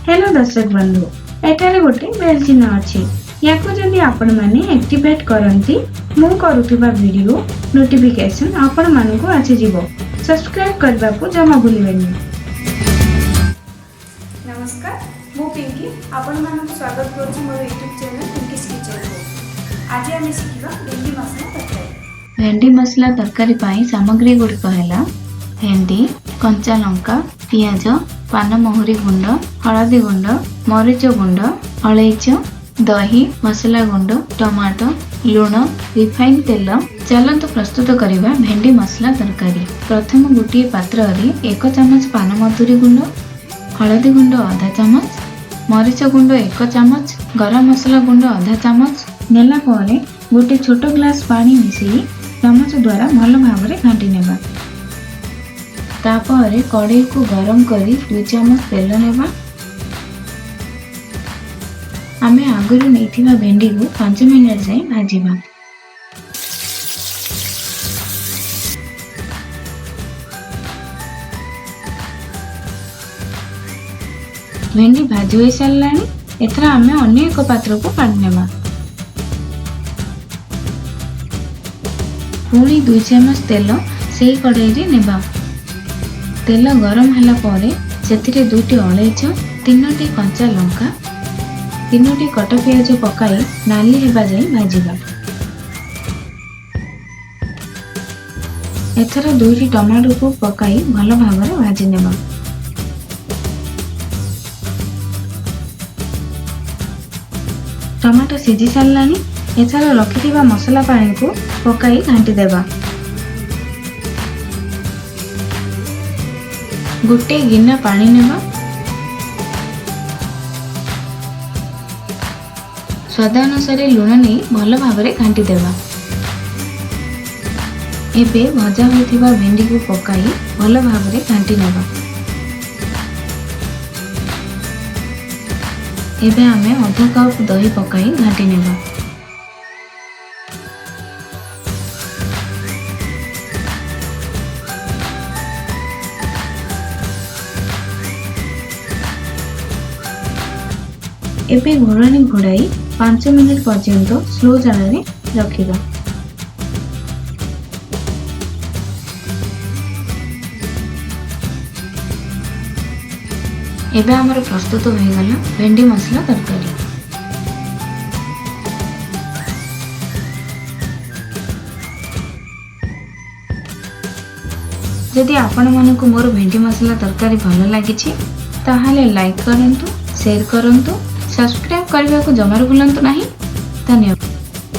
Hello दर्शक बंधु एठारे गोटे बेल चिन्ह अछि याको जदि आपण माने एक्टिवेट करंती मु करूथिबा वीडियो नोटिफिकेशन आपण मानकु आछि जिवो सब्सक्राइब करबा को जमा भूलिबेनी। नमस्कार मु पिंकी आपण मानकु स्वागत करछु मोर YouTube चैनल पिंकीस किचन को। आज हम शिखिबा भेंडी मसला तरकारी। भेंडी मसला तरकारी पाई सामग्री गुड़िक है भेंडी कंचा लंका पियाज पान महुरी गुंड हलदी गुंड मरीच गुंड अलैच दही मसला गुंड टमाटो लुण रिफाइन तेल। चलंतु प्रस्तुत करिबा भेंडी मसला तरकारी। प्रथम गोटे पात्र रे 1 चमच पान मधुरी गुंड हलदी गुंड आधा चमच मरीच गुंड 1 चमच गरम मसला गुंड आधा चमच नेला परे गोटे छोट ग्लास पानी मिसई चमच द्वारा भल भाव में घाटी नेबा। तापर कड़ाई को गरम करी 2 चमच तेल नेबा। आमे आगुरी नैथिबा भेंडी को 5 मिनिट जाए भाजिबा। भेंडी भाजी हो सारानी एथरा आमे अन्य एक पात्र को काढी नेबा। पुणी 2 चमच तेल सेही कड़ाई रे नेबा। तेल गरम होला परे सेथिरे 2टी अलैच 3टी कंचा लंका 3टी कट पियाज पकाई नाली हेबा जाई भाजिबा। एथर 2टी टमाटो को पकाई भल भाव में भाजी नेबा। टमाटो सिझी सारानी एथर रखिथिबा मसला पानी को पकाई घांटी देबा। गोटे गिना पानी नेबा। स्वाद अनुसार लुण नहीं भल भाव में घांटी देबा। एबे भजा होइथिबा भेंडी को पकाई भल भाव में घांटी नेबा। एबे आमे आधा कप दही पकाई घांटी नेबा। एबे घोड़ानी घोड़ाई 5 मिनिट पर्यंत स्लो जाल रे रखिबा। एबे हमर प्रस्तुत हो गला भेंडी मसला तरकारी। जदि आपण मानकु मोर भेंडी मसला तरकारी भल लागिछि ताहाले लाइक करंतु शेयर करंतु सब्सक्राइब करने को जमार भूलंतु नहीं। धन्यवाद।